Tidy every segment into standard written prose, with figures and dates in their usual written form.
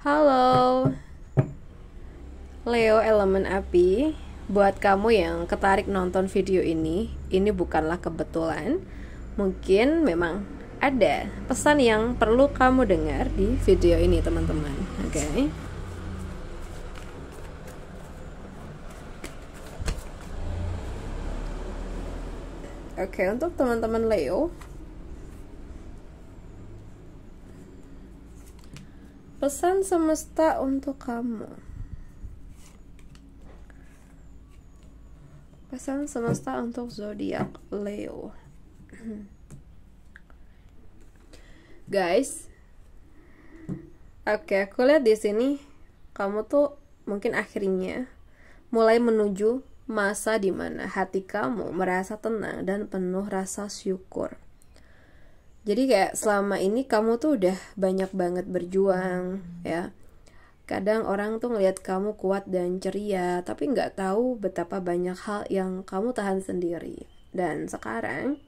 Halo, Leo elemen api. Buat kamu yang ketarik nonton video ini bukanlah kebetulan. Mungkin memang ada pesan yang perlu kamu dengar di video ini, teman-teman. Oke. Oke, untuk teman-teman Leo, pesan semesta untuk kamu. Pesan semesta untuk zodiak Leo. Guys, oke, aku lihat di sini kamu tuh mungkin akhirnya mulai menuju masa dimana hati kamu merasa tenang dan penuh rasa syukur. Jadi kayak selama ini kamu tuh udah banyak banget berjuang, ya. Kadang orang tuh ngelihat kamu kuat dan ceria, tapi nggak tahu betapa banyak hal yang kamu tahan sendiri. Dan sekarang,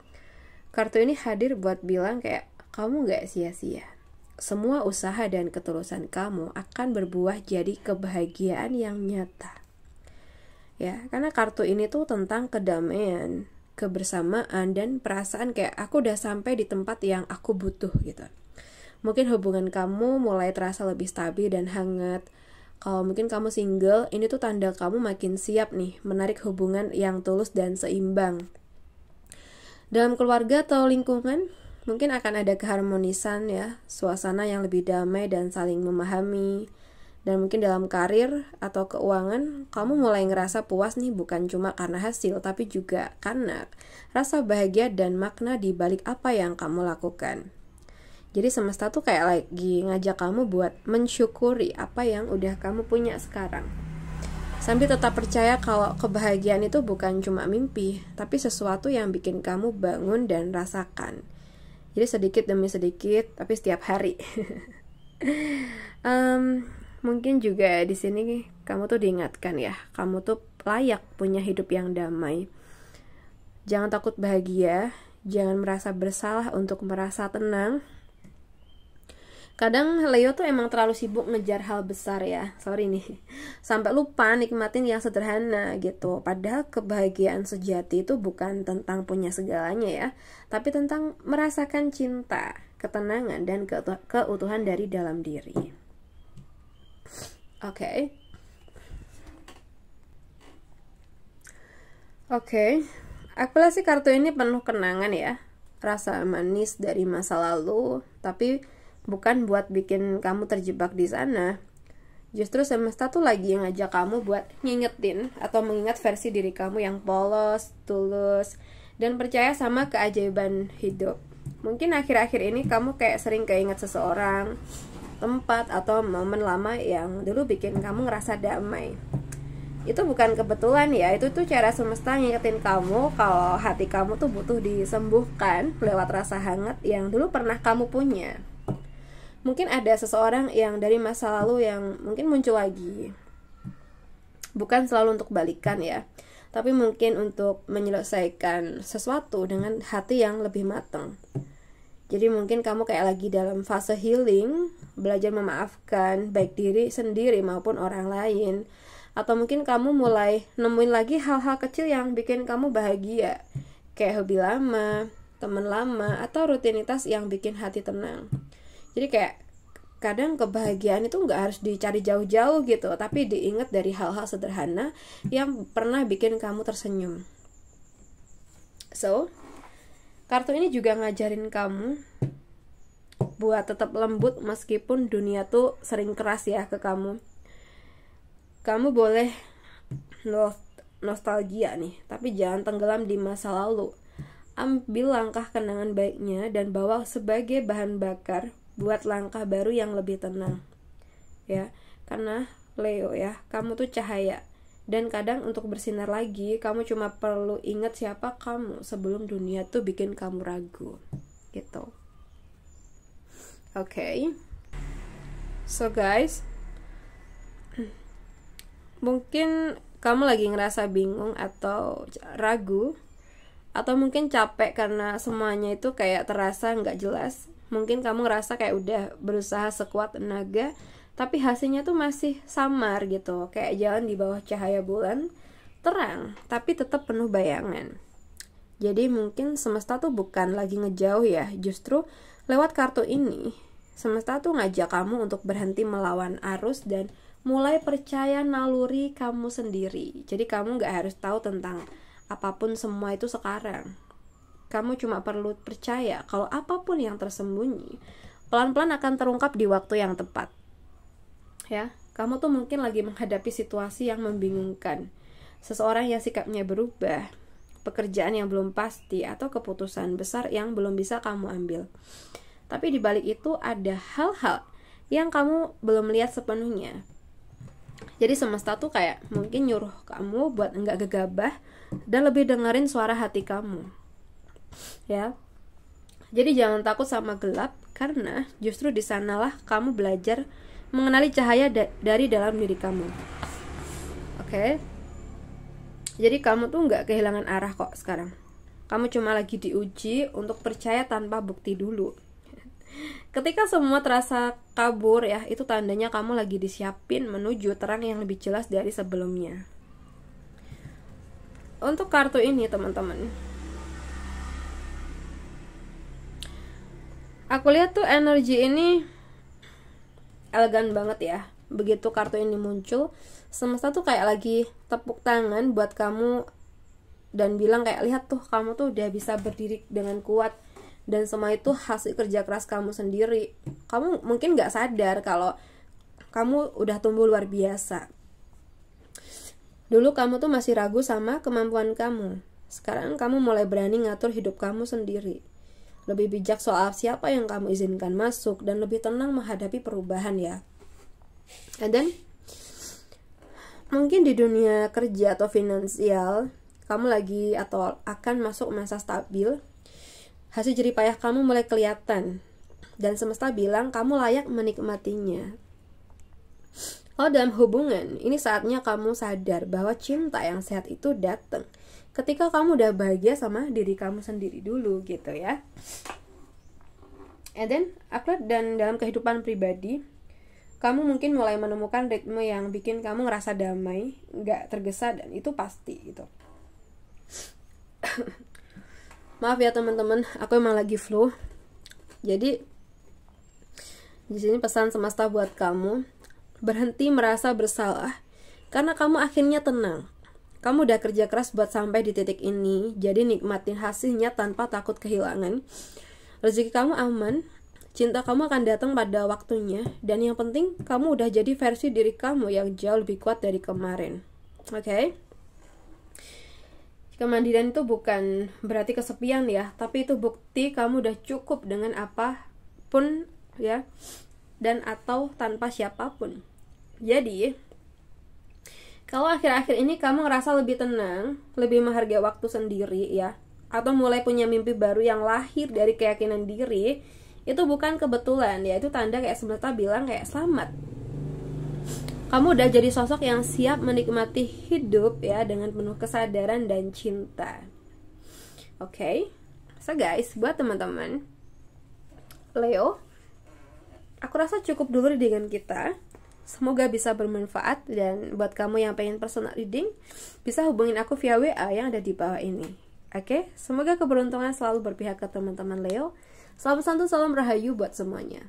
kartu ini hadir buat bilang kayak, kamu nggak sia-sia. Semua usaha dan ketulusan kamu akan berbuah jadi kebahagiaan yang nyata. Ya, karena kartu ini tuh tentang kedamaian, kebersamaan, dan perasaan kayak aku udah sampai di tempat yang aku butuh gitu. Mungkin hubungan kamu mulai terasa lebih stabil dan hangat. Kalau mungkin kamu single, ini tuh tanda kamu makin siap nih menarik hubungan yang tulus dan seimbang. Dalam keluarga atau lingkungan, mungkin akan ada keharmonisan ya, suasana yang lebih damai dan saling memahami. Dan mungkin dalam karir atau keuangan, kamu mulai ngerasa puas nih bukan cuma karena hasil, tapi juga karena rasa bahagia dan makna di balik apa yang kamu lakukan. Jadi semesta tuh kayak lagi ngajak kamu buat mensyukuri apa yang udah kamu punya sekarang. Sambil tetap percaya kalau kebahagiaan itu bukan cuma mimpi, tapi sesuatu yang bikin kamu bangun dan rasakan. Jadi sedikit demi sedikit, tapi setiap hari. Mungkin juga di sini kamu tuh diingatkan ya, kamu tuh layak punya hidup yang damai. Jangan takut bahagia, jangan merasa bersalah untuk merasa tenang. Kadang Leo tuh emang terlalu sibuk ngejar hal besar ya, sorry nih, sampai lupa nikmatin yang sederhana gitu. Padahal kebahagiaan sejati itu bukan tentang punya segalanya ya, tapi tentang merasakan cinta, ketenangan, dan keutuhan dari dalam diri. Oke, aku lihat sih kartu ini penuh kenangan ya, rasa manis dari masa lalu, tapi bukan buat bikin kamu terjebak di sana. Justru semesta tuh lagi ngajak kamu buat ngingetin atau mengingat versi diri kamu yang polos, tulus, dan percaya sama keajaiban hidup. Mungkin akhir-akhir ini kamu kayak sering keinget seseorang, tempat, atau momen lama yang dulu bikin kamu ngerasa damai. Itu bukan kebetulan ya, itu tuh cara semesta ngingetin kamu kalau hati kamu tuh butuh disembuhkan lewat rasa hangat yang dulu pernah kamu punya. Mungkin ada seseorang yang dari masa lalu yang mungkin muncul lagi. Bukan selalu untuk balikan ya, tapi mungkin untuk menyelesaikan sesuatu dengan hati yang lebih matang. Jadi mungkin kamu kayak lagi dalam fase healing, belajar memaafkan baik diri sendiri maupun orang lain. Atau mungkin kamu mulai nemuin lagi hal-hal kecil yang bikin kamu bahagia, kayak hobi lama, teman lama, atau rutinitas yang bikin hati tenang. Jadi kayak kadang kebahagiaan itu nggak harus dicari jauh-jauh gitu, tapi diingat dari hal-hal sederhana yang pernah bikin kamu tersenyum. So, kartu ini juga ngajarin kamu buat tetap lembut meskipun dunia tuh sering keras ya ke kamu. Kamu boleh nostalgia nih, tapi jangan tenggelam di masa lalu. Ambil langkah kenangan baiknya dan bawa sebagai bahan bakar buat langkah baru yang lebih tenang. Ya, karena Leo ya, kamu tuh cahaya. Dan kadang untuk bersinar lagi, kamu cuma perlu ingat siapa kamu sebelum dunia tuh bikin kamu ragu. Gitu. Oke. So guys, mungkin kamu lagi ngerasa bingung atau ragu, atau mungkin capek karena semuanya itu kayak terasa nggak jelas. Mungkin kamu ngerasa kayak udah berusaha sekuat tenaga, tapi hasilnya tuh masih samar gitu, kayak jalan di bawah cahaya bulan terang tapi tetap penuh bayangan. Jadi mungkin semesta tuh bukan lagi ngejauh ya, justru lewat kartu ini semesta tuh ngajak kamu untuk berhenti melawan arus dan mulai percaya naluri kamu sendiri. Jadi kamu gak harus tahu tentang apapun semua itu sekarang. Kamu cuma perlu percaya kalau apapun yang tersembunyi pelan-pelan akan terungkap di waktu yang tepat. Ya, kamu tuh mungkin lagi menghadapi situasi yang membingungkan, seseorang yang sikapnya berubah, pekerjaan yang belum pasti, atau keputusan besar yang belum bisa kamu ambil. Tapi di balik itu ada hal-hal yang kamu belum lihat sepenuhnya. Jadi semesta tuh kayak mungkin nyuruh kamu buat enggak gegabah dan lebih dengerin suara hati kamu. Ya. Jadi jangan takut sama gelap, karena justru di sanalah kamu belajar mengenali cahaya dari dalam diri kamu. Oke? Jadi kamu tuh nggak kehilangan arah kok sekarang. Kamu cuma lagi diuji untuk percaya tanpa bukti dulu. Ketika semua terasa kabur ya, itu tandanya kamu lagi disiapin menuju terang yang lebih jelas dari sebelumnya. Untuk kartu ini teman-teman, aku lihat tuh energi ini elegan banget ya. Begitu kartu ini muncul, semesta tuh kayak lagi tepuk tangan buat kamu dan bilang kayak, lihat tuh, kamu tuh udah bisa berdiri dengan kuat, dan semua itu hasil kerja keras kamu sendiri. Kamu mungkin gak sadar kalau kamu udah tumbuh luar biasa. Dulu kamu tuh masih ragu sama kemampuan kamu. Sekarang kamu mulai berani ngatur hidup kamu sendiri, lebih bijak soal siapa yang kamu izinkan masuk, dan lebih tenang menghadapi perubahan ya. Dan mungkin di dunia kerja atau finansial, kamu lagi atau akan masuk masa stabil. Hasil jerih payah kamu mulai kelihatan, dan semesta bilang kamu layak menikmatinya. Kalau dalam hubungan, ini saatnya kamu sadar bahwa cinta yang sehat itu datang ketika kamu udah bahagia sama diri kamu sendiri dulu gitu ya. And then, dan dalam kehidupan pribadi, kamu mungkin mulai menemukan ritme yang bikin kamu ngerasa damai, gak tergesa, dan itu pasti gitu. Maaf ya teman-teman, aku emang lagi flu. Jadi di sini pesan semesta buat kamu, berhenti merasa bersalah karena kamu akhirnya tenang. Kamu udah kerja keras buat sampai di titik ini, jadi nikmatin hasilnya tanpa takut kehilangan. Rezeki kamu aman, cinta kamu akan datang pada waktunya, dan yang penting kamu udah jadi versi diri kamu yang jauh lebih kuat dari kemarin. Oke? Kemandirian itu bukan berarti kesepian ya, tapi itu bukti kamu udah cukup dengan apapun ya, dan atau tanpa siapapun. Jadi kalau akhir-akhir ini kamu ngerasa lebih tenang, lebih menghargai waktu sendiri ya, atau mulai punya mimpi baru yang lahir dari keyakinan diri, itu bukan kebetulan ya, itu tanda kayak semesta bilang kayak selamat. Kamu udah jadi sosok yang siap menikmati hidup ya, dengan penuh kesadaran dan cinta. Oke? So guys, buat teman-teman Leo, aku rasa cukup dulu dengan kita. Semoga bisa bermanfaat, dan buat kamu yang pengen personal reading, bisa hubungin aku via WA yang ada di bawah ini. Oke? Semoga keberuntungan selalu berpihak ke teman-teman Leo. Salam santun, salam rahayu buat semuanya.